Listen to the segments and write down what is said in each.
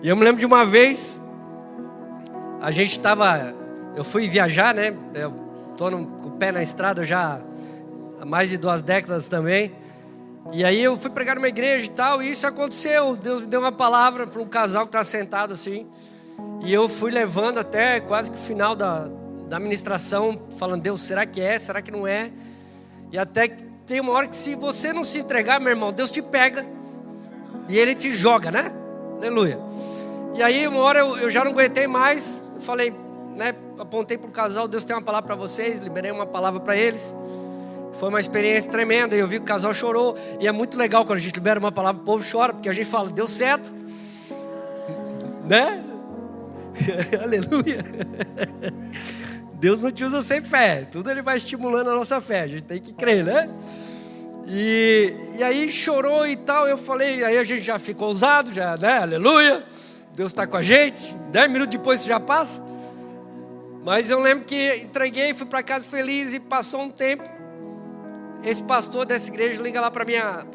E eu me lembro de uma vez, eu fui viajar, né? Eu tô com o pé na estrada já há mais de 2 décadas também. E aí eu fui pregar numa igreja e tal, e isso aconteceu. Deus me deu uma palavra para um casal que estava sentado assim. E eu fui levando até quase que o final da ministração, falando: Deus, será que é? Será que não é? E até que tem uma hora que, se você não se entregar, meu irmão, Deus te pega e Ele te joga, né? Aleluia. E aí uma hora eu já não aguentei mais. Eu falei, né? Apontei para o casal: Deus tem uma palavra para vocês. Liberei uma palavra para eles. Foi uma experiência tremenda. E eu vi que o casal chorou. E é muito legal quando a gente libera uma palavra, o povo chora, porque a gente fala: deu certo, né? Aleluia. Deus não te usa sem fé. Tudo Ele vai estimulando a nossa fé. A gente tem que crer, né? E aí chorou e tal. Eu falei, aí a gente já ficou ousado, já, né? Aleluia. Deus está com a gente. 10 minutos depois isso já passa. Mas eu lembro que entreguei, fui para casa feliz. E passou um tempo, esse pastor dessa igreja liga lá para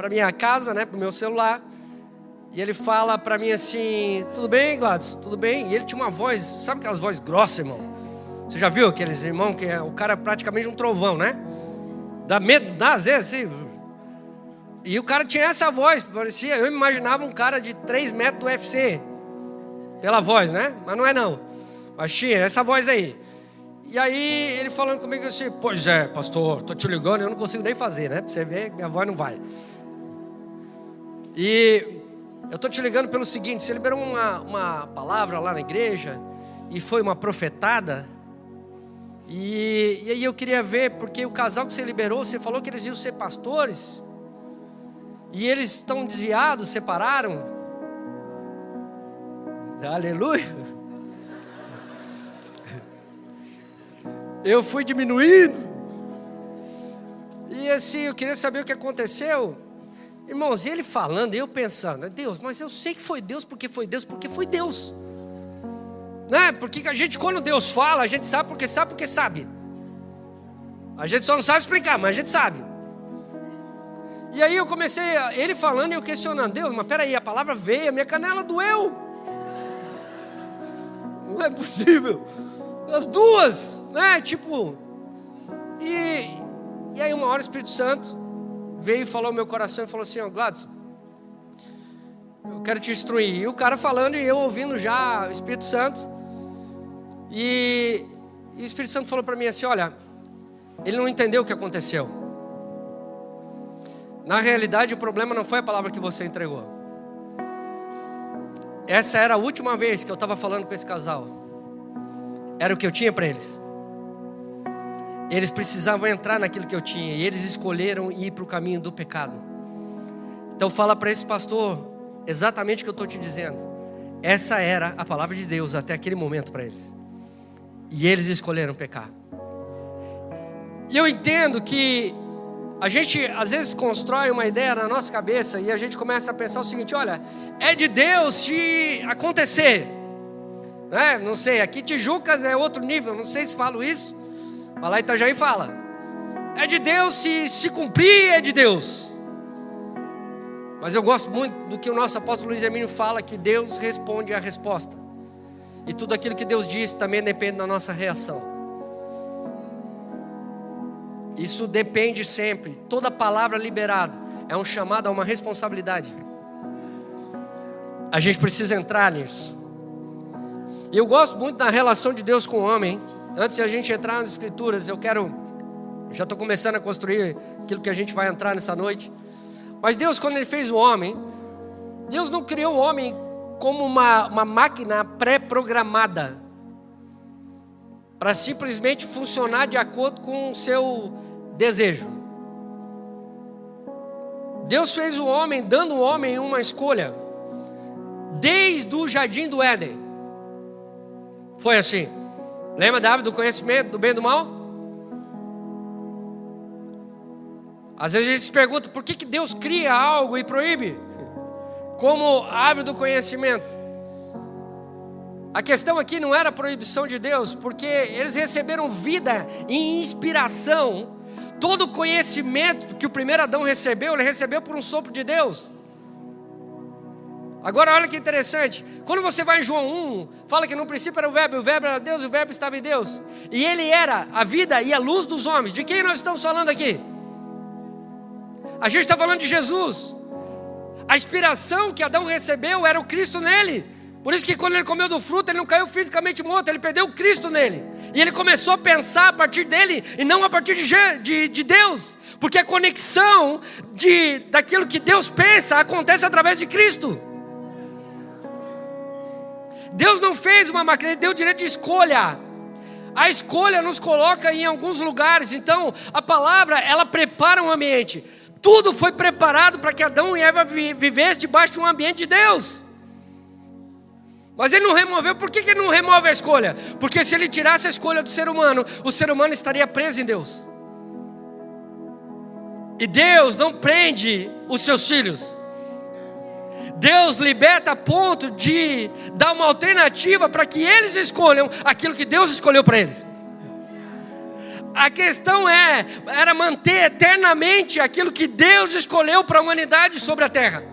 minha casa, né? Para o meu celular. E ele fala para mim assim: tudo bem, Gladys? Tudo bem? E ele tinha uma voz, sabe aquelas vozes grossas, irmão? Você já viu aqueles irmãos que o cara é praticamente um trovão, né? Dá medo, dá às vezes assim. E o cara tinha essa voz, parecia, eu imaginava um cara de 3 metros do UFC. Pela voz, né? Mas não é não. Mas tinha essa voz aí. E aí ele falando comigo assim: pois é, pastor, tô te ligando, eu não consigo nem fazer, né? Pra você ver, minha voz não vai. E eu tô te ligando pelo seguinte: você liberou uma palavra lá na igreja e foi uma profetada. E aí eu queria ver, porque o casal que você liberou, você falou que eles iam ser pastores. E eles estão desviados, separaram. Aleluia. Eu fui diminuindo. E assim, eu queria saber o que aconteceu. Irmãos, e ele falando, e eu pensando: Deus, mas eu sei que foi Deus, porque foi Deus, porque foi Deus. Né? Porque a gente, quando Deus fala, a gente sabe porque sabe. A gente só não sabe explicar, mas a gente sabe. E aí eu comecei, ele falando e eu questionando: Deus, mas peraí, a palavra veio, a minha canela doeu. Não é possível. As duas, né? Tipo. E aí uma hora o Espírito Santo veio e falou ao meu coração e falou assim: ó, Gladys, eu quero te instruir. E o cara falando e eu ouvindo já o Espírito Santo. E o Espírito Santo falou para mim assim: olha, ele não entendeu o que aconteceu. Na realidade, o problema não foi a palavra que você entregou. Essa era a última vez que eu estava falando com esse casal. Era o que eu tinha para eles. Eles precisavam entrar naquilo que eu tinha. E eles escolheram ir para o caminho do pecado. Então fala para esse pastor exatamente o que eu estou te dizendo. Essa era a palavra de Deus até aquele momento para eles. E eles escolheram pecar. E eu entendo que a gente às vezes constrói uma ideia na nossa cabeça e a gente começa a pensar o seguinte: olha, é de Deus se acontecer, né? Não sei, aqui Tijucas é outro nível, não sei se falo isso, mas lá em Itajaí fala. É de Deus se cumprir, é de Deus. Mas eu gosto muito do que o nosso apóstolo Luiz Hermínio fala, que Deus responde à resposta. E tudo aquilo que Deus diz também depende da nossa reação. Isso depende sempre. Toda palavra liberada é um chamado a uma responsabilidade. A gente precisa entrar nisso. E eu gosto muito da relação de Deus com o homem. Antes de a gente entrar nas escrituras, já estou começando a construir aquilo que a gente vai entrar nessa noite. Mas Deus, quando Ele fez o homem, Deus não criou o homem como uma máquina pré-programada para simplesmente funcionar de acordo com o seu desejo. Deus fez o homem, dando ao homem uma escolha. Desde o jardim do Éden. Foi assim. Lembra da árvore do conhecimento do bem e do mal? Às vezes a gente se pergunta: por que Deus cria algo e proíbe? Como a árvore do conhecimento. A questão aqui não era a proibição de Deus, porque eles receberam vida e inspiração. Todo o conhecimento que o primeiro Adão recebeu, ele recebeu por um sopro de Deus. Agora olha que interessante, quando você vai em João 1, fala que no princípio era o verbo era Deus, e o verbo estava em Deus. E ele era a vida e a luz dos homens. De quem nós estamos falando aqui? A gente está falando de Jesus. A inspiração que Adão recebeu era o Cristo nele. Por isso que quando ele comeu do fruto, ele não caiu fisicamente morto, ele perdeu o Cristo nele. E ele começou a pensar a partir dele e não a partir de Deus. Porque a conexão daquilo que Deus pensa acontece através de Cristo. Deus não fez uma máquina, Ele deu o direito de escolha. A escolha nos coloca em alguns lugares. Então a palavra, ela prepara um ambiente. Tudo foi preparado para que Adão e Eva vivessem debaixo de um ambiente de Deus. Mas Ele não removeu. Por que Ele não remove a escolha? Porque se Ele tirasse a escolha do ser humano, o ser humano estaria preso em Deus. E Deus não prende os seus filhos. Deus liberta a ponto de dar uma alternativa para que eles escolham aquilo que Deus escolheu para eles. A questão era manter eternamente aquilo que Deus escolheu para a humanidade sobre a terra.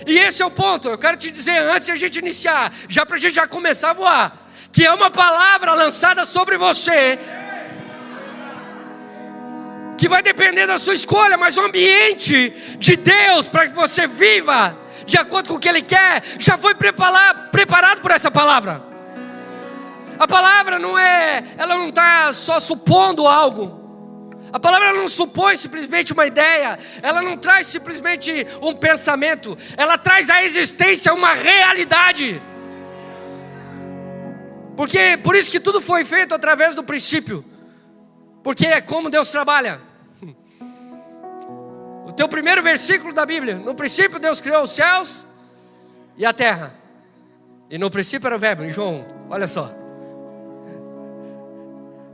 E esse é o ponto. Eu quero te dizer antes de a gente iniciar, já para a gente já começar a voar, que é uma palavra lançada sobre você, que vai depender da sua escolha, mas o ambiente de Deus para que você viva de acordo com o que Ele quer, já foi preparado por essa palavra. A palavra ela não está só supondo algo. A palavra não supõe simplesmente uma ideia, ela não traz simplesmente um pensamento, ela traz à existência uma realidade. Porque por isso que tudo foi feito através do princípio, porque é como Deus trabalha. O teu primeiro versículo da Bíblia: no princípio Deus criou os céus e a terra. E no princípio era o verbo, em João 1, olha só.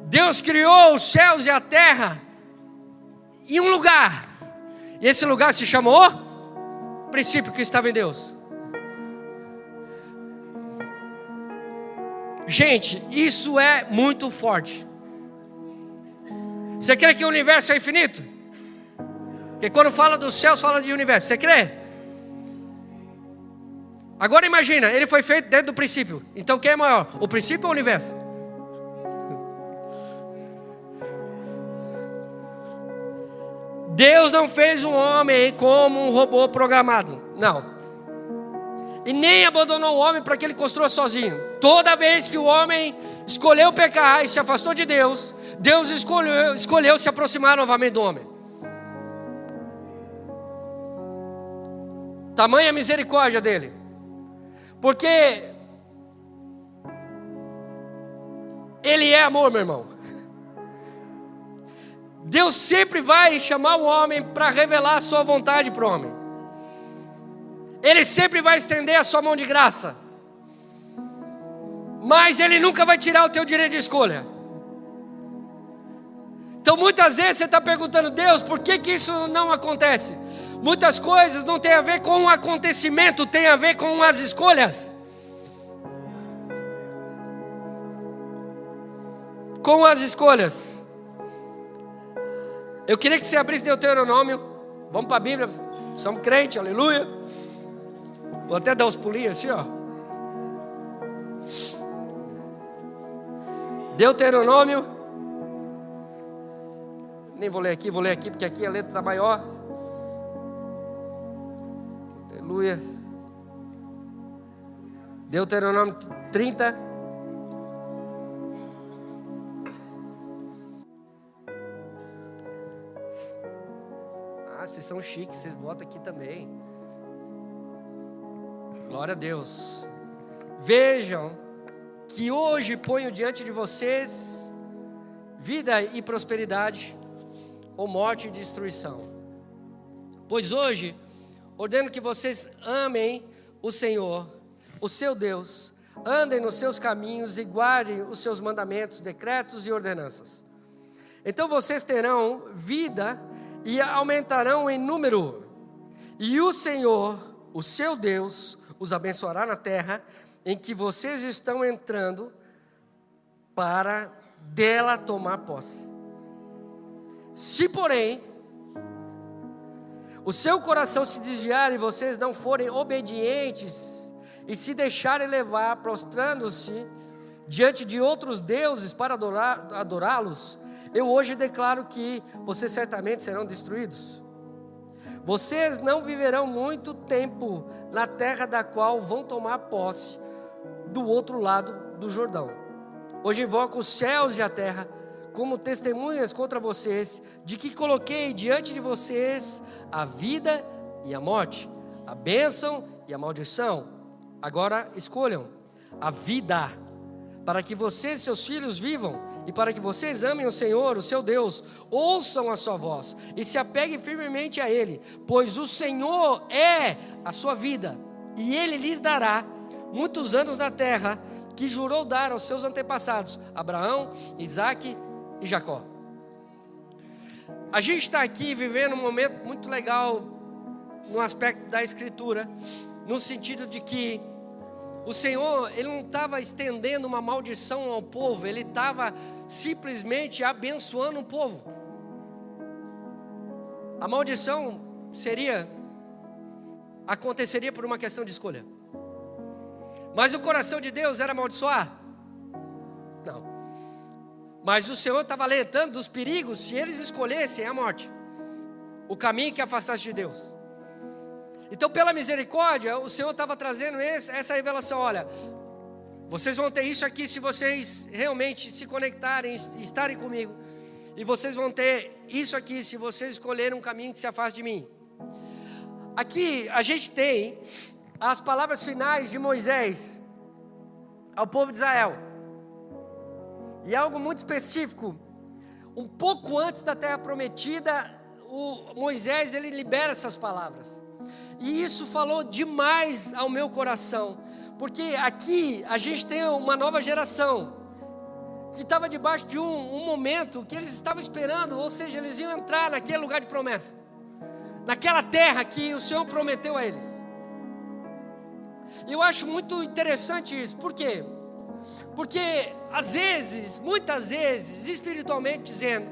Deus criou os céus e a terra em um lugar. E esse lugar se chamou princípio, que estava em Deus. Gente, isso é muito forte. Você crê que o universo é infinito? Porque quando fala dos céus, fala de universo. Você crê? Agora imagina, ele foi feito dentro do princípio. Então quem é maior? O princípio ou o universo? Deus não fez um homem como um robô programado. Não. E nem abandonou o homem para que ele construa sozinho. Toda vez que o homem escolheu pecar e se afastou de Deus, Deus escolheu se aproximar novamente do homem. Tamanha misericórdia dele. Porque Ele é amor, meu irmão. Deus sempre vai chamar o homem para revelar a sua vontade para o homem. Ele sempre vai estender a sua mão de graça. Mas Ele nunca vai tirar o teu direito de escolha. Então muitas vezes você está perguntando: Deus, por que isso não acontece? Muitas coisas não tem a ver com o acontecimento, tem a ver com as escolhas. Com as escolhas. Eu queria que você abrisse Deuteronômio. Vamos para a Bíblia. Somos crentes, aleluia. Vou até dar uns pulinhos assim, ó. Deuteronômio. Nem vou ler aqui porque aqui a letra está maior. Aleluia. Deuteronômio 30. Vocês são chiques, vocês botam aqui também. Glória a Deus. Vejam que hoje ponho diante de vocês vida e prosperidade, ou morte e destruição. Pois hoje ordeno que vocês amem o Senhor, o seu Deus, andem nos seus caminhos e guardem os seus mandamentos, decretos e ordenanças. Então vocês terão vida e aumentarão em número. E o Senhor, o seu Deus, os abençoará na terra em que vocês estão entrando para dela tomar posse. Se, porém, o seu coração se desviar e vocês não forem obedientes e se deixarem levar, prostrando-se diante de outros deuses para adorá-los, eu hoje declaro que vocês certamente serão destruídos. Vocês não viverão muito tempo na terra da qual vão tomar posse do outro lado do Jordão. Hoje invoco os céus e a terra como testemunhas contra vocês, de que coloquei diante de vocês a vida e a morte, a bênção e a maldição. Agora escolham a vida, para que vocês e seus filhos vivam, e para que vocês amem o Senhor, o seu Deus, ouçam a sua voz, e se apeguem firmemente a Ele, pois o Senhor é a sua vida, e Ele lhes dará muitos anos na terra, que jurou dar aos seus antepassados, Abraão, Isaque e Jacó. A gente está aqui vivendo um momento muito legal no aspecto da Escritura, no sentido de que o Senhor, Ele não estava estendendo uma maldição ao povo, Ele estava simplesmente abençoando o povo. A maldição aconteceria por uma questão de escolha. Mas o coração de Deus era amaldiçoar? Não. Mas o Senhor estava alertando dos perigos se eles escolhessem a morte, o caminho que afastasse de Deus. Então, pela misericórdia, o Senhor estava trazendo essa revelação: olha, vocês vão ter isso aqui se vocês realmente se conectarem, estarem comigo. E vocês vão ter isso aqui se vocês escolherem um caminho que se afaste de mim. Aqui a gente tem as palavras finais de Moisés ao povo de Israel. E algo muito específico, um pouco antes da terra prometida, Moisés ele libera essas palavras. E isso falou demais ao meu coração, porque aqui a gente tem uma nova geração que estava debaixo de um momento que eles estavam esperando, ou seja, eles iam entrar naquele lugar de promessa, naquela terra que o Senhor prometeu a eles. E eu acho muito interessante isso. Por quê? Porque às vezes, muitas vezes, espiritualmente dizendo,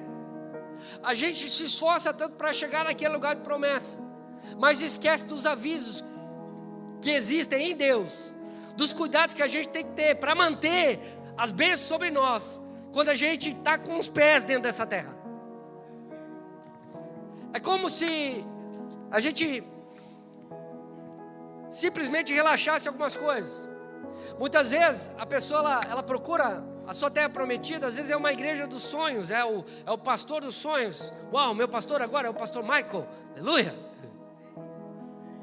a gente se esforça tanto para chegar naquele lugar de promessa, mas esquece dos avisos que existem em Deus, dos cuidados que a gente tem que ter para manter as bênçãos sobre nós, quando a gente está com os pés dentro dessa terra. É como se a gente simplesmente relaxasse algumas coisas. Muitas vezes a pessoa ela procura a sua terra prometida, às vezes é uma igreja dos sonhos, é o pastor dos sonhos. Uau, meu pastor agora é o pastor Michael, aleluia.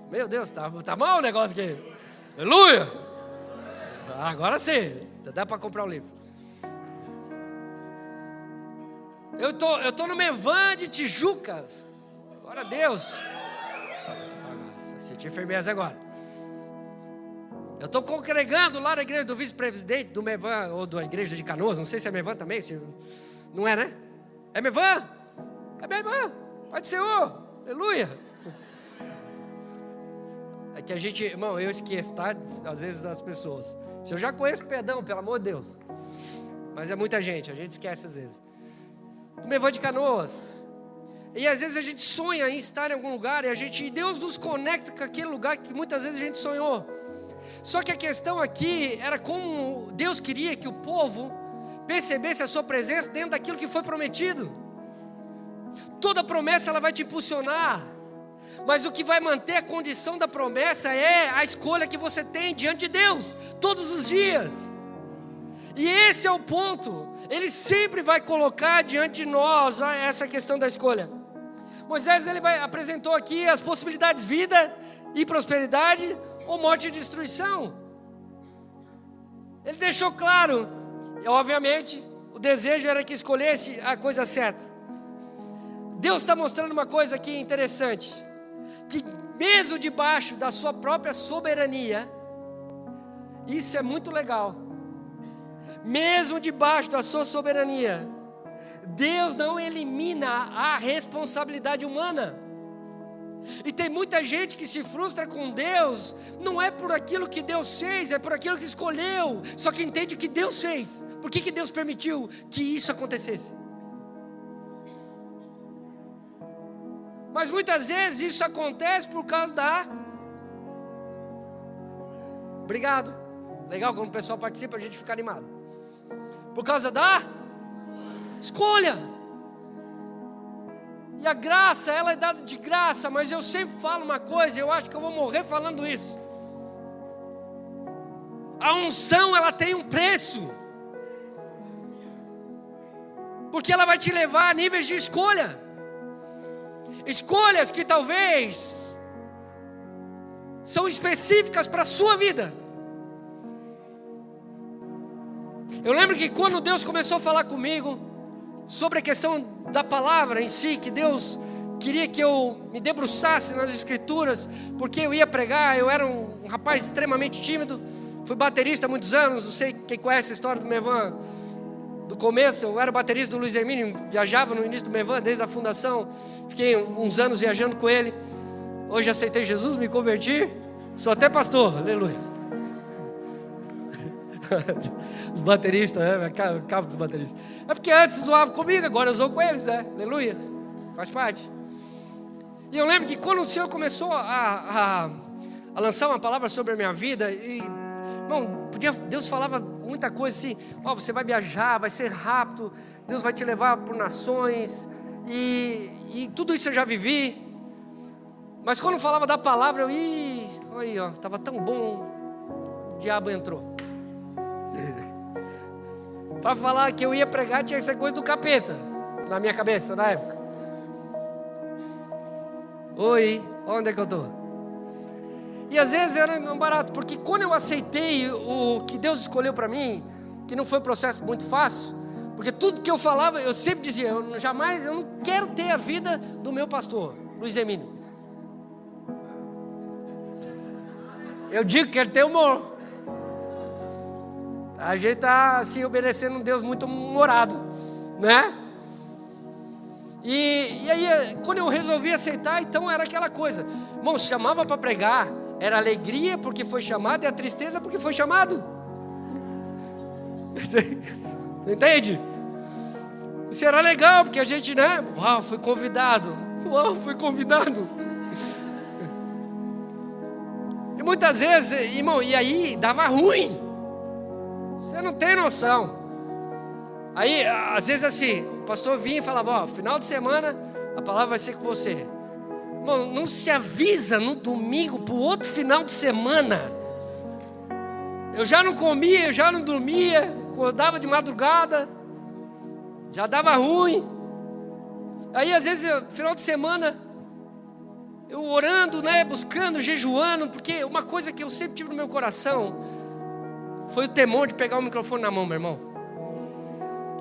Meu Deus, tá mal o negócio aqui, aleluia. Agora sim, dá para comprar um livro. Eu tô no Mevan de Tijucas, glória a Deus. Senti firmeza agora. Eu estou congregando lá na igreja do vice-presidente do Mevan, ou da igreja de Canoas, não sei se é Mevan também, não é, né? É Mevan? É Mevan, pode ser, aleluia. É que a gente, irmão, eu esqueço, tá? Às vezes das pessoas. Se eu já conheço, perdão, pelo amor de Deus. Mas é muita gente, a gente esquece às vezes. Do Mevan de Canoas. E às vezes a gente sonha em estar em algum lugar e Deus nos conecta com aquele lugar que muitas vezes a gente sonhou. Só que a questão aqui era como Deus queria que o povo percebesse a sua presença dentro daquilo que foi prometido. Toda promessa ela vai te impulsionar, mas o que vai manter a condição da promessa é a escolha que você tem diante de Deus, todos os dias. E esse é o ponto, Ele sempre vai colocar diante de nós essa questão da escolha. Moisés apresentou aqui as possibilidades: vida e prosperidade, ou morte e destruição. Ele deixou claro, e obviamente o desejo era que escolhesse a coisa certa. Deus está mostrando uma coisa aqui interessante, que mesmo debaixo da sua própria soberania, isso é muito legal, mesmo debaixo da sua soberania, Deus não elimina a responsabilidade humana. E tem muita gente que se frustra com Deus, não é por aquilo que Deus fez, é por aquilo que escolheu, só que entende que Deus fez. Por que Deus permitiu que isso acontecesse? Mas muitas vezes isso acontece por causa da... Obrigado. Legal, quando o pessoal participa, a gente fica animado. Por causa da escolha. E a graça, ela é dada de graça, mas eu sempre falo uma coisa, eu acho que eu vou morrer falando isso. A unção, ela tem um preço. Porque ela vai te levar a níveis de escolha. Escolhas que talvez são específicas para a sua vida. Eu lembro que quando Deus começou a falar comigo sobre a questão da palavra em si, que Deus queria que eu me debruçasse nas escrituras, porque eu ia pregar, eu era um rapaz extremamente tímido, fui baterista há muitos anos, não sei quem conhece a história do Mevan do começo, eu era baterista do Luiz Hermínio, viajava no início do Mevan, desde a fundação, fiquei uns anos viajando com ele, hoje aceitei Jesus, me converti, sou até pastor, aleluia. Os bateristas, né? Cabo dos bateristas. É porque antes zoava comigo, agora eu zoo com eles, né? Aleluia. Faz parte. E eu lembro que quando o Senhor começou a lançar uma palavra sobre a minha vida, e, irmão, Deus falava muita coisa assim, você vai viajar, vai ser rápido, Deus vai te levar por nações, e tudo isso eu já vivi. Mas quando falava da palavra, estava tão bom, o diabo entrou. Para falar que eu ia pregar tinha que ser coisa do capeta na minha cabeça na época. Oi, onde é que eu estou? E às vezes era não barato, porque quando eu aceitei o que Deus escolheu para mim, que não foi um processo muito fácil, porque tudo que eu falava, eu sempre dizia, eu não quero ter a vida do meu pastor, Luiz Hermínio. Eu digo que ele tem humor. A gente está assim obedecendo um Deus muito humorado, né? E aí, quando eu resolvi aceitar, então era aquela coisa. Irmão, se chamava para pregar, era alegria porque foi chamado e a tristeza porque foi chamado. Você entende? Isso era legal, porque a gente, né? Fui convidado. Fui convidado. E muitas vezes, irmão, e aí dava ruim. Você não tem noção. Aí, às vezes assim, o pastor vinha e falava, final de semana, a palavra vai ser com você. Irmão, não se avisa no domingo para o outro final de semana. Eu já não comia, eu já não dormia, acordava de madrugada, já dava ruim. Aí, às vezes, final de semana, eu orando, né, buscando, jejuando, porque uma coisa que eu sempre tive no meu coração foi o temor de pegar o microfone na mão, meu irmão.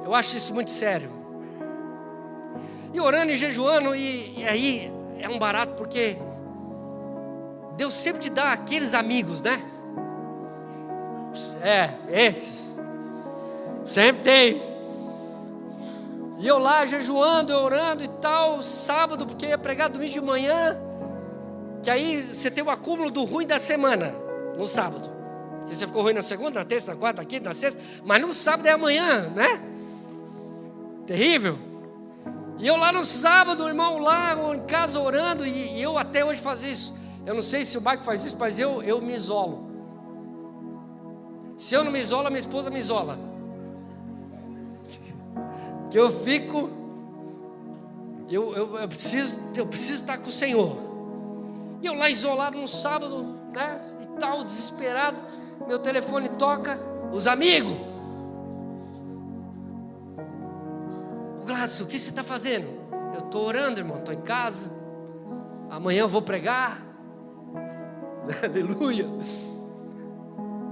Eu acho isso muito sério. E orando e jejuando, e aí é um barato, porque Deus sempre te dá aqueles amigos, né? Esses. Sempre tem. E eu lá jejuando, orando e tal, sábado, porque ia pregar domingo de manhã, que aí você tem o acúmulo do ruim da semana, no sábado. E você ficou ruim na segunda, na terça, na quarta, na quinta, na sexta, mas no sábado é amanhã, né? Terrível. E eu lá no sábado, irmão, lá em casa orando, e eu até hoje faço isso. Eu não sei se o Baco faz isso, mas eu me isolo. Se eu não me isolo, minha esposa me isola. Que eu fico, eu preciso estar com o Senhor. E eu lá isolado no sábado, né? E tal, desesperado. Meu telefone toca, os amigos. O Gladson, o que você está fazendo? Eu estou orando, irmão, estou em casa. Amanhã eu vou pregar. Aleluia.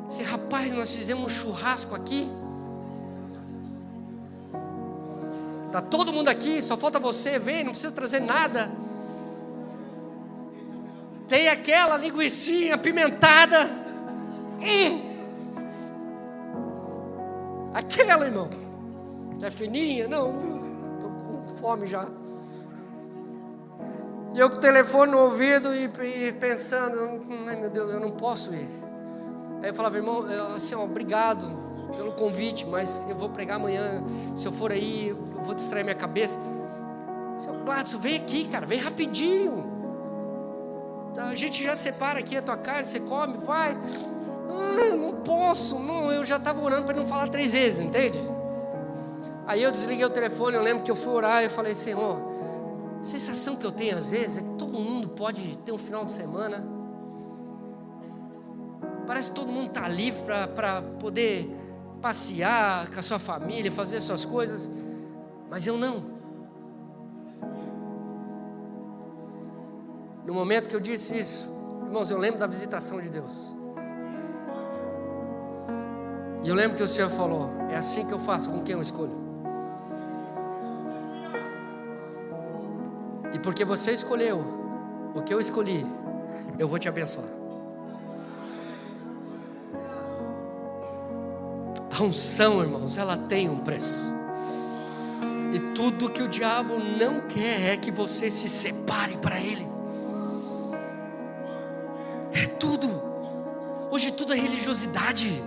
Esse rapaz, nós fizemos um churrasco aqui. Está todo mundo aqui, só falta você, vem, não precisa trazer nada. Tem aquela linguicinha apimentada. Aquela, irmão. É fininha? Não, estou com fome já. E eu com o telefone no ouvido e pensando, ai meu Deus, eu não posso ir. Aí eu falava, irmão, assim, obrigado pelo convite, mas eu vou pregar amanhã. Se eu for aí, eu vou distrair minha cabeça. Seu Gladson, vem aqui, cara, vem rapidinho. A gente já separa aqui a tua carne, você come, vai. Não posso, não, eu já estava orando para ele não falar 3 vezes, entende? Aí eu desliguei o telefone, eu lembro que eu fui orar e eu falei, Senhor, a sensação que eu tenho às vezes é que todo mundo pode ter um final de semana. Parece que todo mundo está livre para poder passear com a sua família, fazer suas coisas, mas eu não. No momento que eu disse isso, irmãos, eu lembro da visitação de Deus. E eu lembro que o Senhor falou, é assim que eu faço com quem eu escolho. E porque você escolheu o que eu escolhi, eu vou te abençoar. A unção, irmãos, ela tem um preço. E tudo que o diabo não quer é que você se separe para ele. É tudo. Hoje tudo é religiosidade.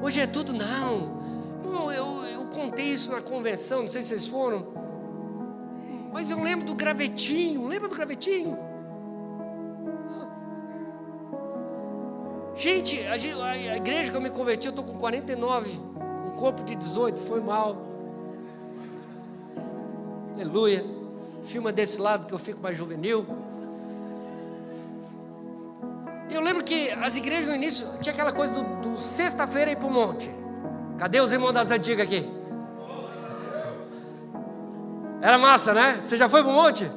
Hoje é tudo, não, eu contei isso na convenção, não sei se vocês foram, mas eu lembro do gravetinho, lembra do gravetinho? Gente, a igreja que eu me converti, eu estou com 49, com um corpo de 18, foi mal. Aleluia. Filma desse lado que eu fico mais juvenil. E eu lembro que as igrejas no início tinha aquela coisa do sexta-feira ir para o monte. Cadê os irmãos das antigas aqui? Era massa, né? Você já foi para o monte?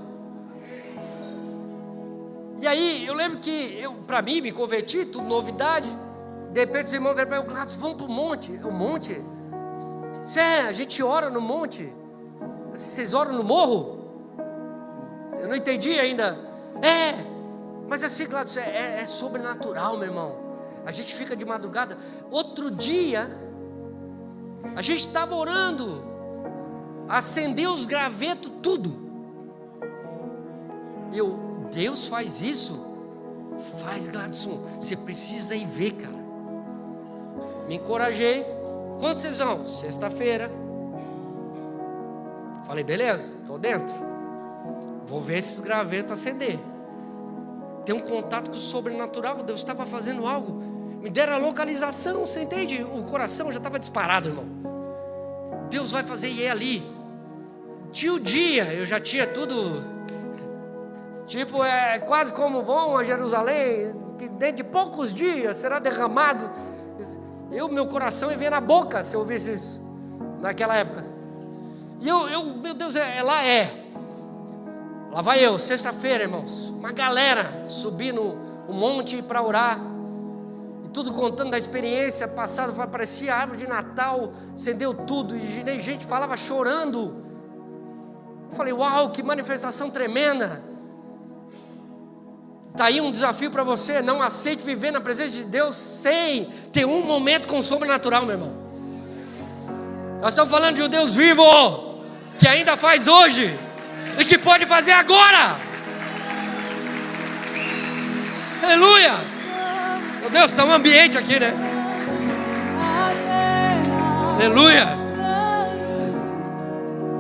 E aí eu lembro que para mim, me converti, tudo novidade. De repente os irmãos vieram para mim, Gladson, vamos para o monte. O monte? A gente ora no monte. Vocês oram no morro? Eu não entendi ainda. Mas assim, Gladson, é sobrenatural, meu irmão. A gente fica de madrugada. Outro dia, a gente estava orando, acendeu os gravetos, tudo. Deus faz isso? Faz, Gladson. Você precisa ir ver, cara. Me encorajei. Quando vocês vão? Sexta-feira. Falei, beleza, estou dentro. Vou ver esses gravetos acender. Tem um contato com o sobrenatural. Deus estava fazendo algo. Me deram a localização, você entende? O coração já estava disparado, irmão. Deus vai fazer e é ali. Tinha o dia, eu já tinha tudo. Tipo, é quase como vão a Jerusalém, que dentro de poucos dias será derramado. Meu coração ia ver na boca se eu ouvisse isso, naquela época. E meu Deus, Lá vai eu, sexta-feira, irmãos, uma galera subindo o monte para orar, e tudo contando da experiência passada, parecia árvore de Natal, acendeu tudo, e gente falava chorando. Eu falei, uau, que manifestação tremenda. Está aí um desafio para você, não aceite viver na presença de Deus sem ter um momento com o sobrenatural, meu irmão. Nós estamos falando de um Deus vivo, que ainda faz hoje, e que pode fazer agora. Aleluia. Meu Deus, está um ambiente aqui, né? Aleluia.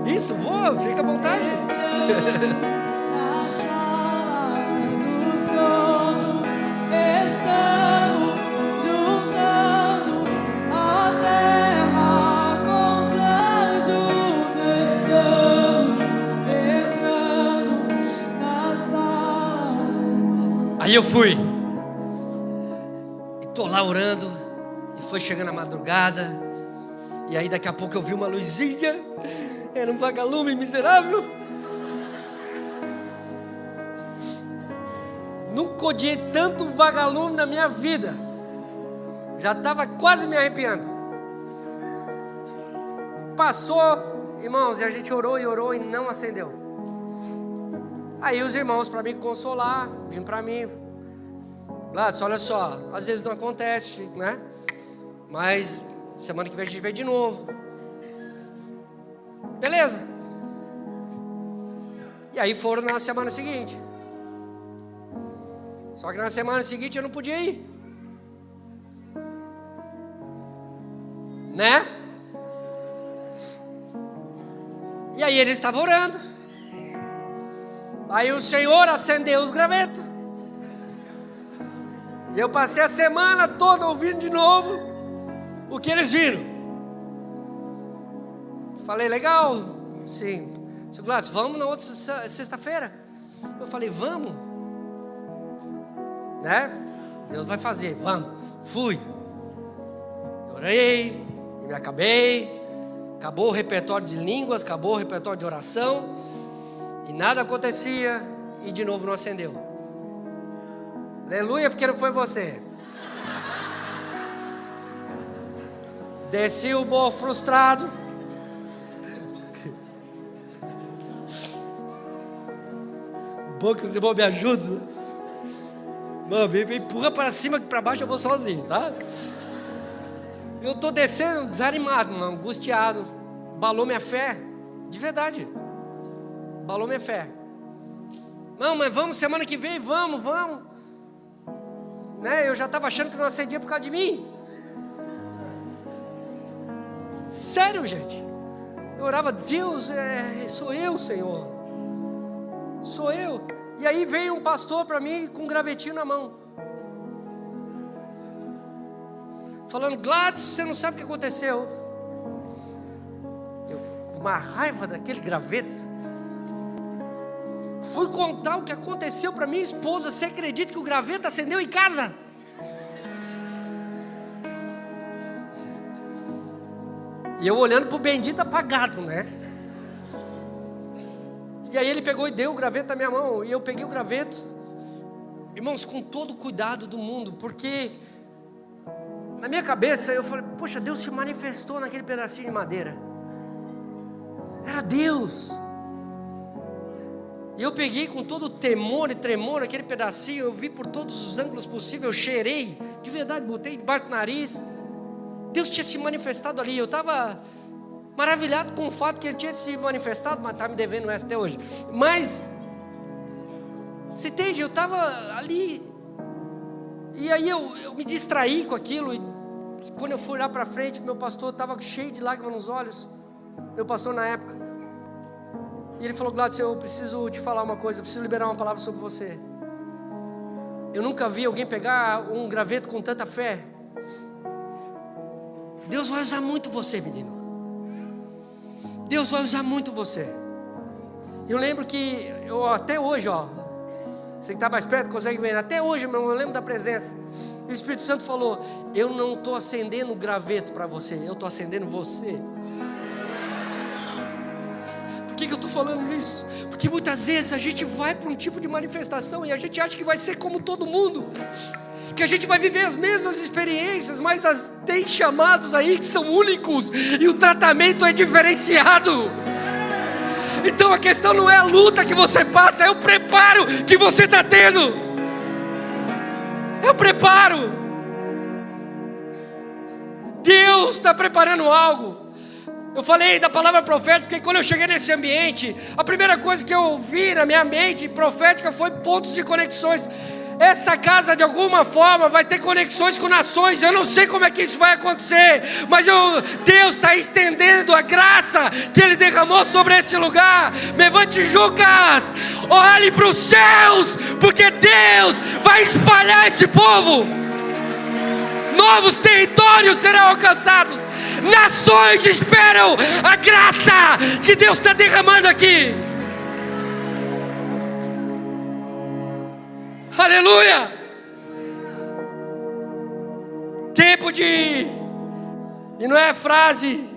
Isso, voa, fica à vontade. Estamos juntando a terra com os anjos, estamos entrando na sala. Aí eu fui, e tô lá orando, e foi chegando a madrugada, e aí daqui a pouco eu vi uma luzinha, era um vagalume miserável. Nunca odiei tanto vagalume na minha vida. Já estava quase me arrepiando. Passou, irmãos, e a gente orou e não acendeu. Aí os irmãos, para me consolar, vim para mim. Gladson, olha só, às vezes não acontece, né? Mas semana que vem a gente vê de novo. Beleza. E aí foram na semana seguinte. Só que na semana seguinte eu não podia ir, né? E aí ele estava orando. Aí o Senhor acendeu os gravetos. E eu passei a semana toda ouvindo de novo o que eles viram. Falei, legal, sim. Seu Gladys, vamos na outra sexta-feira? Eu falei, vamos. Né? Deus vai fazer, vamos. Fui. Orei, e me acabei. Acabou o repertório de línguas, acabou o repertório de oração. E nada acontecia, e de novo não acendeu. Aleluia, porque não foi você. Desci o morro frustrado. Bom que os irmãos me ajudam. Mano, me empurra para cima, que para baixo eu vou sozinho, tá? Eu estou descendo desanimado, mano, angustiado. Balou minha fé, de verdade. Balou minha fé. Não, mas vamos semana que vem, vamos. Né? Eu já estava achando que não acendia por causa de mim. Sério, gente. Eu orava, Deus, sou eu, Senhor. Sou eu. E aí veio um pastor para mim com um gravetinho na mão. Falando, Gladys, você não sabe o que aconteceu. Eu, com uma raiva daquele graveto, fui contar o que aconteceu para minha esposa. Você acredita que o graveto acendeu em casa? E eu olhando para o bendito apagado, né? E aí ele pegou e deu o graveto na minha mão. E eu peguei o graveto, irmãos, com todo o cuidado do mundo, porque na minha cabeça eu falei, poxa, Deus se manifestou naquele pedacinho de madeira. Era Deus. E eu peguei com todo o temor e tremor aquele pedacinho, eu vi por todos os ângulos possíveis, eu cheirei, de verdade, botei debaixo do nariz. Deus tinha se manifestado ali, eu estava maravilhado com o fato que Ele tinha se manifestado, mas está me devendo essa até hoje. Mas, você entende, eu estava ali, e aí eu me distraí com aquilo, e quando eu fui lá para frente, meu pastor estava cheio de lágrimas nos olhos, meu pastor na época, e ele falou, Gladys, eu preciso te falar uma coisa, eu preciso liberar uma palavra sobre você. Eu nunca vi alguém pegar um graveto com tanta fé. Deus vai usar muito você, menino. Deus vai usar muito você. Eu lembro que, até hoje, você que está mais perto consegue ver, até hoje, meu irmão, eu lembro da presença. E o Espírito Santo falou, eu não estou acendendo o graveto para você, eu estou acendendo você. Por que eu estou falando isso? Porque muitas vezes a gente vai para um tipo de manifestação e a gente acha que vai ser como todo mundo, que a gente vai viver as mesmas experiências, mas tem chamados aí que são únicos e o tratamento é diferenciado. Então a questão não é a luta que você passa, é o preparo que você está tendo. É o preparo. Deus está preparando algo. Eu falei da palavra profética, porque quando eu cheguei nesse ambiente, a primeira coisa que eu vi na minha mente profética foi pontos de conexões. Essa casa de alguma forma vai ter conexões com nações. Eu não sei como é que isso vai acontecer, mas Deus está estendendo a graça que Ele derramou sobre esse lugar. Levante Jucas, olhe para os céus, porque Deus vai espalhar esse povo. Novos territórios serão alcançados. Nações esperam a graça que Deus está derramando aqui. Aleluia! Tempo de... E não é frase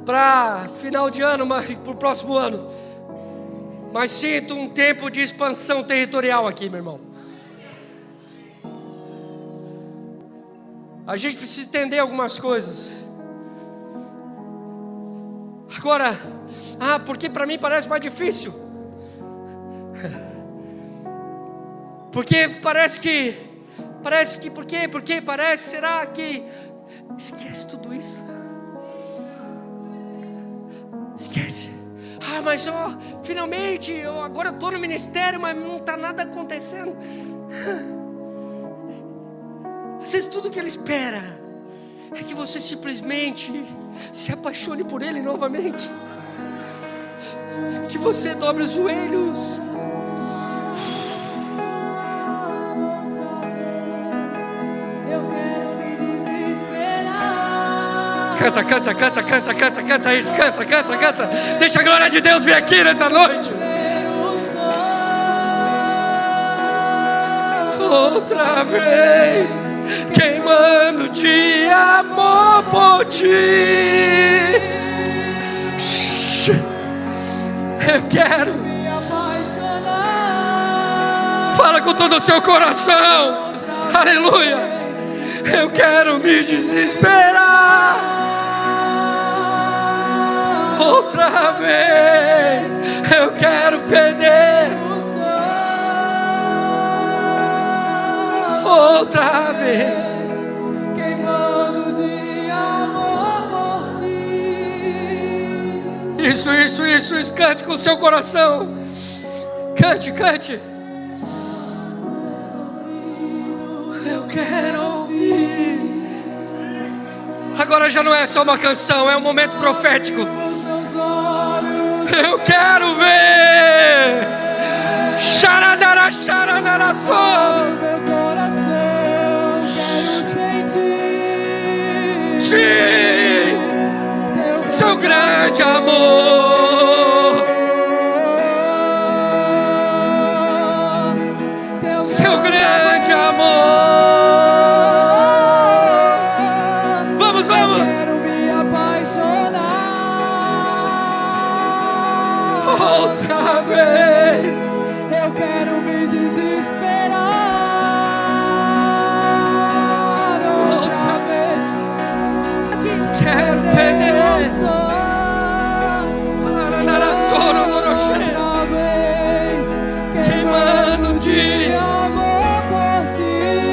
para final de ano, mas para o próximo ano. Mas sinto um tempo de expansão territorial aqui, meu irmão. A gente precisa entender algumas coisas. Agora, porque para mim parece mais difícil. Porque parece que, será que, esquece tudo isso. Esquece. Mas finalmente, agora eu estou no ministério, mas não está nada acontecendo. Às vezes tudo que Ele espera é que você simplesmente se apaixone por Ele novamente. Que você dobre os joelhos. Eu quero me desesperar. Canta, canta, canta, canta, canta, canta isso, canta, canta, canta. Deixa a glória de Deus vir aqui nessa noite. Outra vez, queimando de amor por ti. Eu quero Me apaixonar. Fala com todo o seu coração. Aleluia. Eu quero me desesperar. Outra vez. Eu quero perder. Outra vez. Queimando de amor por ti. Isso. Cante com o seu coração. Cante, cante. Eu quero ouvir. Agora já não é só uma canção, é um momento profético. Eu quero ver. Xaradara, xaradara, só. Meu coração quero sentir. Sim, seu grande amor. Seu grande amor. Vamos, vamos. Quero me apaixonar. Outra vez. Eu quero me desesperar. Outra vez. Quero perder. Outra vez. Queimando de amor por ti.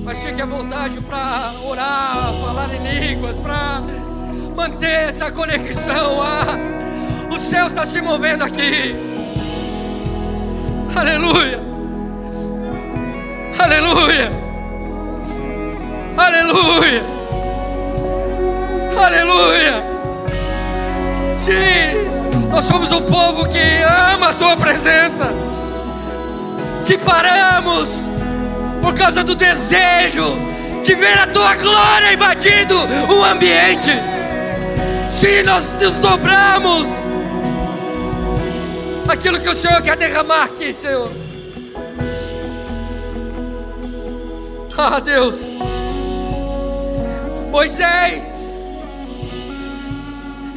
Mas fique à vontade para orar, falar em línguas, para manter essa conexão. O céu está se movendo aqui. Aleluia. Aleluia. Aleluia. Aleluia. Sim, nós somos um povo que ama a tua presença, que paramos por causa do desejo de ver a tua glória invadindo o ambiente. Sim, nós desdobramos aquilo que o Senhor quer derramar aqui, Senhor. Ah, Deus. Moisés,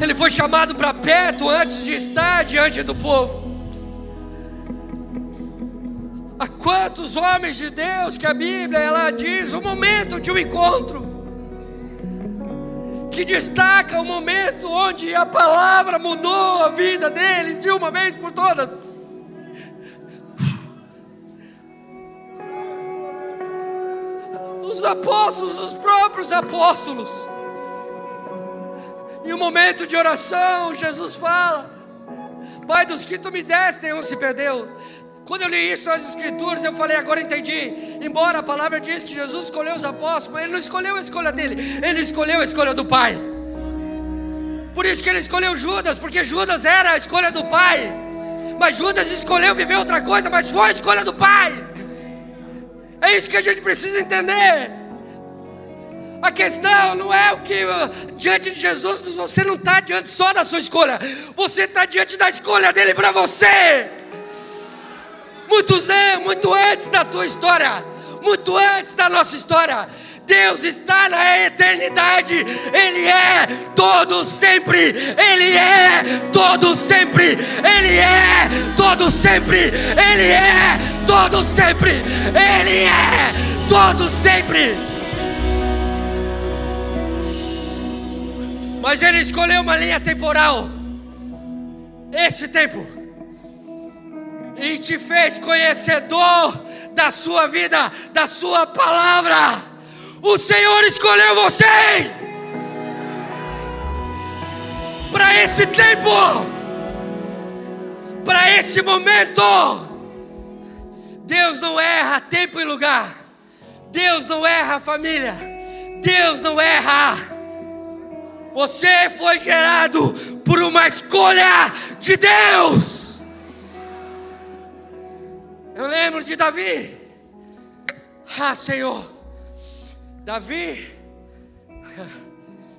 ele foi chamado para perto antes de estar diante do povo. Há quantos homens de Deus que a Bíblia ela diz o momento de um encontro, que destaca o momento onde a palavra mudou a vida deles de uma vez por todas. Os apóstolos, os próprios apóstolos. Em um momento de oração, Jesus fala: Pai, dos que tu me deste, nenhum se perdeu. Quando eu li isso nas Escrituras, eu falei, agora entendi. Embora a palavra diz que Jesus escolheu os apóstolos, mas Ele não escolheu a escolha dele, Ele escolheu a escolha do Pai. Por isso que Ele escolheu Judas, porque Judas era a escolha do Pai. Mas Judas escolheu viver outra coisa, mas foi a escolha do Pai. É isso que a gente precisa entender. A questão não é o que diante de Jesus, você não está diante só da sua escolha, você está diante da escolha dele para você. Muito antes da tua história, muito antes da nossa história, Deus está na eternidade. Ele é todo sempre, Ele é todo sempre, Ele é todo sempre, Ele é todo sempre, Ele é todo sempre. Mas Ele escolheu uma linha temporal, esse tempo, e te fez conhecedor da sua vida, da sua palavra. O Senhor escolheu vocês para esse tempo, para esse momento. Deus não erra tempo e lugar, Deus não erra família, Deus não erra. Você foi gerado por uma escolha de Deus. Eu lembro de Davi. Senhor, Davi,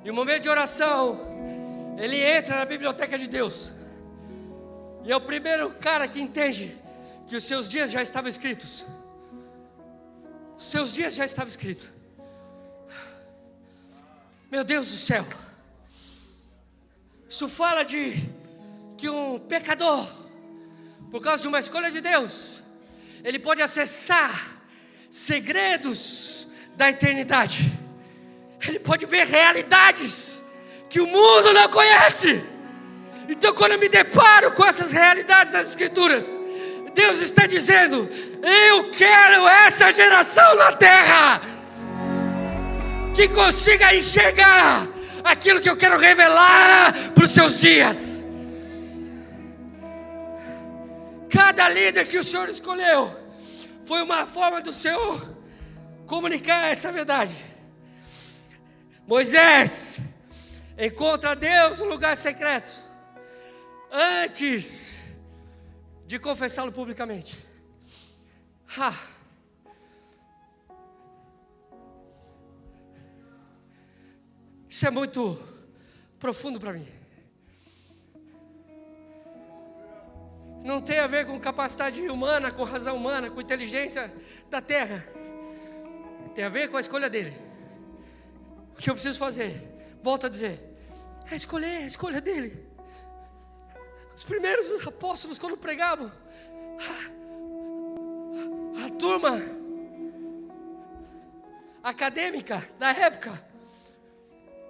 em um momento de oração, ele entra na biblioteca de Deus, e é o primeiro cara que entende que os seus dias já estavam escritos. Os seus dias já estavam escritos. Meu Deus do céu, isso fala de que um pecador, por causa de uma escolha de Deus, ele pode acessar segredos da eternidade. Ele pode ver realidades que o mundo não conhece. Então, quando eu me deparo com essas realidades das Escrituras, Deus está dizendo: eu quero essa geração na terra que consiga enxergar aquilo que eu quero revelar para os seus dias. Cada líder que o Senhor escolheu foi uma forma do Senhor comunicar essa verdade. Moisés encontra Deus no lugar secreto antes de confessá-lo publicamente. Isso é muito profundo para mim. Não tem a ver com capacidade humana, com razão humana, com inteligência da terra. Tem a ver com a escolha dele. O que eu preciso fazer? Volto a dizer, é escolher, a escolha dele. Os primeiros apóstolos, quando pregavam, a turma acadêmica da época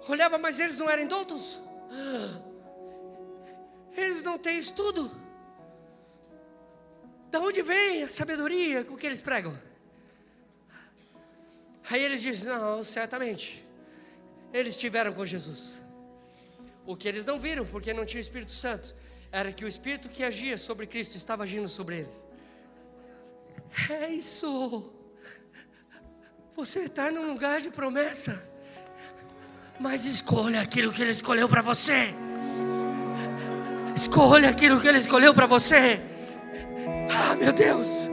olhava, mas eles não eram doutos? Eles não têm estudo? Da onde vem a sabedoria com que eles pregam? Aí eles dizem: não, certamente eles estiveram com Jesus. O que eles não viram, porque não tinha o Espírito Santo, era que o Espírito que agia sobre Cristo estava agindo sobre eles. É isso. Você está num lugar de promessa, mas escolha aquilo que Ele escolheu para você. Escolha aquilo que Ele escolheu para você. Ah, meu Deus.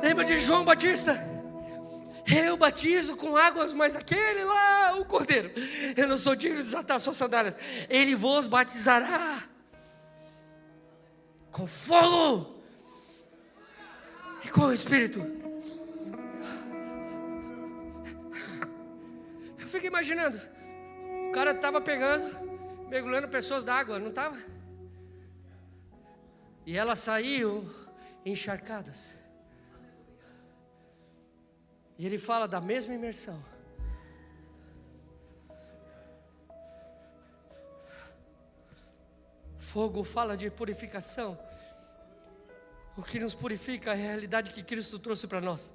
Lembra de João Batista? Eu batizo com águas, mas aquele lá, o Cordeiro, eu não sou digno de desatar suas sandálias. Ele vos batizará com fogo e com o Espírito. Eu fico imaginando, o cara estava pegando, mergulhando pessoas da água, não estava? E elas saíam encharcadas. E ele fala da mesma imersão. Fogo fala de purificação. O que nos purifica é a realidade que Cristo trouxe para nós.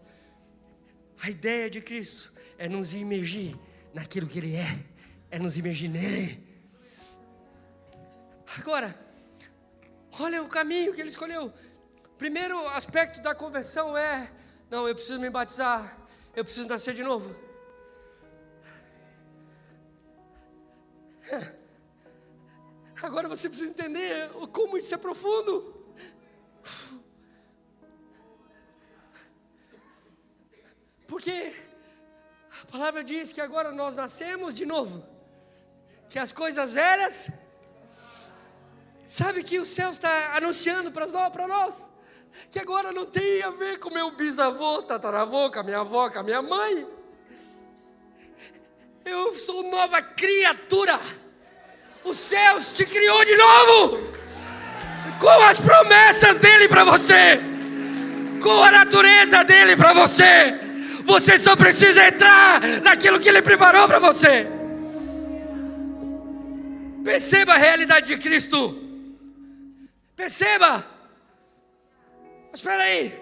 A ideia de Cristo é nos imergir naquilo que Ele é nos imergir nele. Agora, olha o caminho que Ele escolheu. Primeiro aspecto da conversão é: não, eu preciso me batizar, eu preciso nascer de novo. Agora você precisa entender como isso é profundo. Porque a palavra diz que agora nós nascemos de novo, que as coisas velhas, sabe que o céu está anunciando para nós, que agora não tem a ver com meu bisavô, tataravô, com a minha avó, com a minha mãe. Eu sou nova criatura. Os céus te criou de novo, com as promessas dele para você, com a natureza dele para você. Você só precisa entrar naquilo que Ele preparou para você. Perceba a realidade de Cristo. Perceba. Mas espera aí.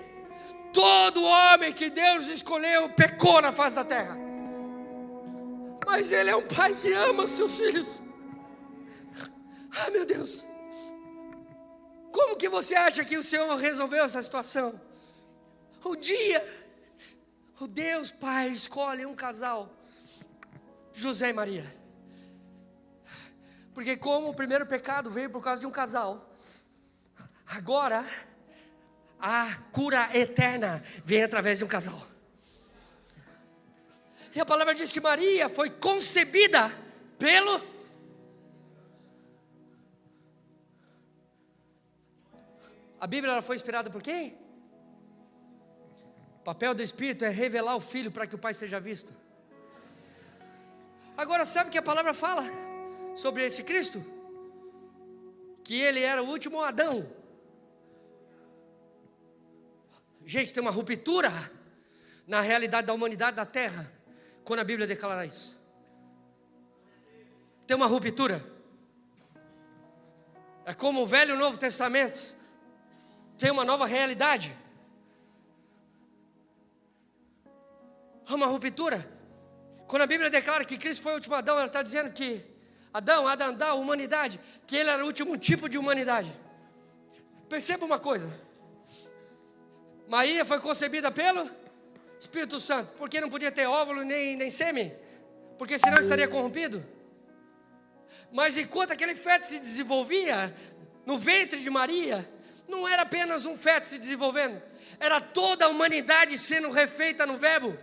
Todo homem que Deus escolheu pecou na face da terra. Mas Ele é um pai que ama os seus filhos. Ah, meu Deus. Como que você acha que o Senhor resolveu essa situação? O dia o Deus Pai escolhe um casal, José e Maria. Porque como o primeiro pecado veio por causa de um casal, agora a cura eterna vem através de um casal. E a palavra diz que Maria foi concebida pelo... A Bíblia ela foi inspirada por quem? O papel do Espírito é revelar o Filho para que o Pai seja visto. Agora, sabe o que a palavra fala sobre esse Cristo? Que Ele era o último Adão. Gente, tem uma ruptura na realidade da humanidade da terra quando a Bíblia declara isso. Tem uma ruptura. É como o Velho e o Novo Testamento tem uma nova realidade. Uma ruptura. Quando a Bíblia declara que Cristo foi o último Adão, ela está dizendo que Adão, a humanidade, que ele era o último tipo de humanidade. Perceba uma coisa. Maria foi concebida pelo Espírito Santo, porque não podia ter óvulo nem sêmen, porque senão estaria corrompido. Mas enquanto aquele feto se desenvolvia no ventre de Maria, não era apenas um feto se desenvolvendo, era toda a humanidade sendo refeita no Verbo.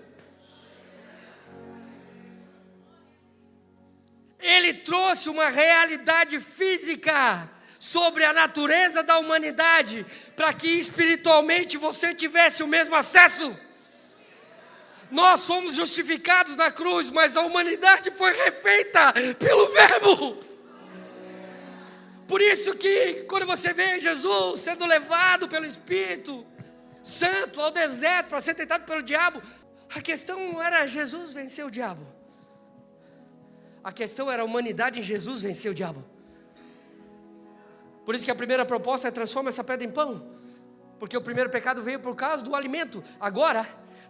Ele trouxe uma realidade física sobre a natureza da humanidade, para que espiritualmente você tivesse o mesmo acesso. Nós somos justificados na cruz, mas a humanidade foi refeita pelo Verbo. Por isso que quando você vê Jesus sendo levado pelo Espírito Santo ao deserto para ser tentado pelo diabo, a questão não era Jesus vencer o diabo. A questão era a humanidade em Jesus vencer o diabo. Por isso que a primeira proposta é: transforma essa pedra em pão. Porque o primeiro pecado veio por causa do alimento. Agora,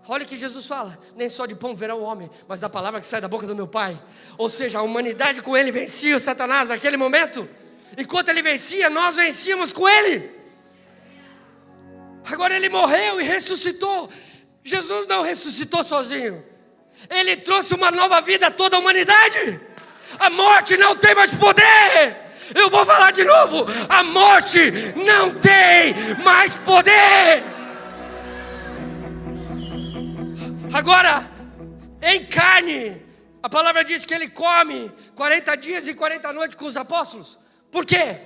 Olha o que Jesus fala: nem só de pão verá o homem, mas da palavra que sai da boca do meu Pai. Ou seja, a humanidade com ele vencia o Satanás naquele momento. Enquanto ele vencia, nós vencíamos com ele. Agora ele morreu e ressuscitou. Jesus não ressuscitou sozinho. Ele trouxe uma nova vida a toda a humanidade. A morte não tem mais poder. Eu vou falar de novo: a morte não tem mais poder. Agora, em carne, a palavra diz que ele come 40 dias e 40 noites com os apóstolos. Por quê?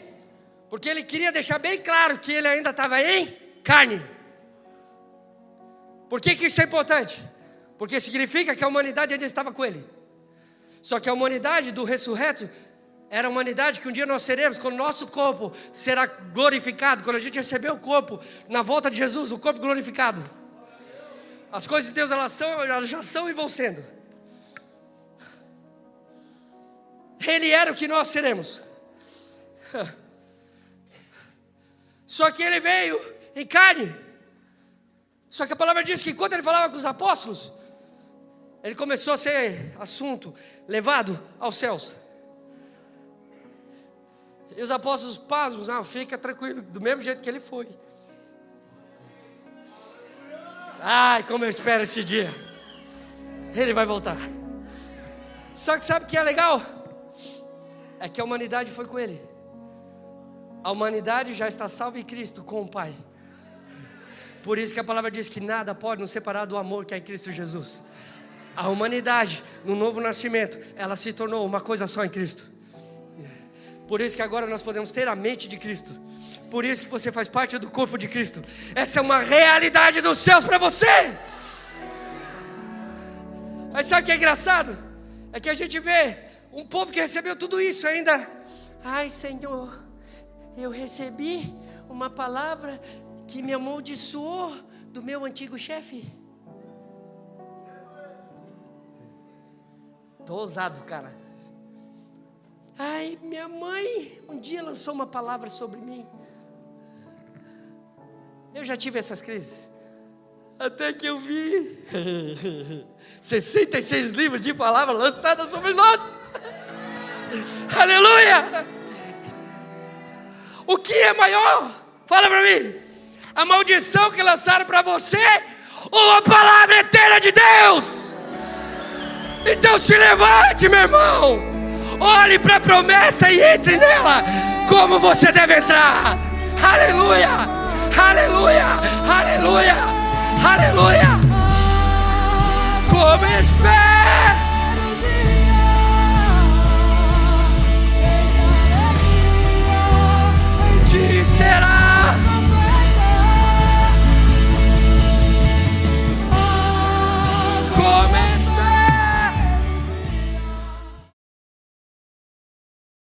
Porque ele queria deixar bem claro que ele ainda estava em carne. Por que isso é importante? Porque significa que a humanidade ainda estava com ele. Só que a humanidade do ressurreto era a humanidade que um dia nós seremos, quando o nosso corpo será glorificado, quando a gente receber o corpo na volta de Jesus, o corpo glorificado. As coisas de Deus elas já são e vão sendo. Ele era o que nós seremos. Só que ele veio em carne. Só que a palavra diz que quando ele falava com os apóstolos, ele começou a ser assunto levado aos céus. E os apóstolos pasmos: não, fica tranquilo, do mesmo jeito que ele foi. Ai, como eu espero esse dia. Ele vai voltar. Só que sabe o que é legal? É que a humanidade foi com ele. A humanidade já está salva em Cristo com o Pai. Por isso que a palavra diz que nada pode nos separar do amor que é em Cristo Jesus. A humanidade, no novo nascimento, ela se tornou uma coisa só em Cristo. Por isso que agora nós podemos ter a mente de Cristo. Por isso que você faz parte do corpo de Cristo. Essa é uma realidade dos céus para você. Mas sabe o que é engraçado? É que a gente vê um povo que recebeu tudo isso ainda: ai, Senhor, eu recebi uma palavra que me amaldiçoou do meu antigo chefe. Tô ousado, cara. Ai, minha mãe um dia lançou uma palavra sobre mim. Eu já tive essas crises. Até que eu vi 66 livros de palavras lançadas sobre nós. Aleluia! O que é maior? Fala para mim. A maldição que lançaram para você ou a palavra eterna de Deus? Então se levante, meu irmão. Olhe para a promessa e entre nela como você deve entrar. Aleluia, aleluia, aleluia, aleluia. Como espera.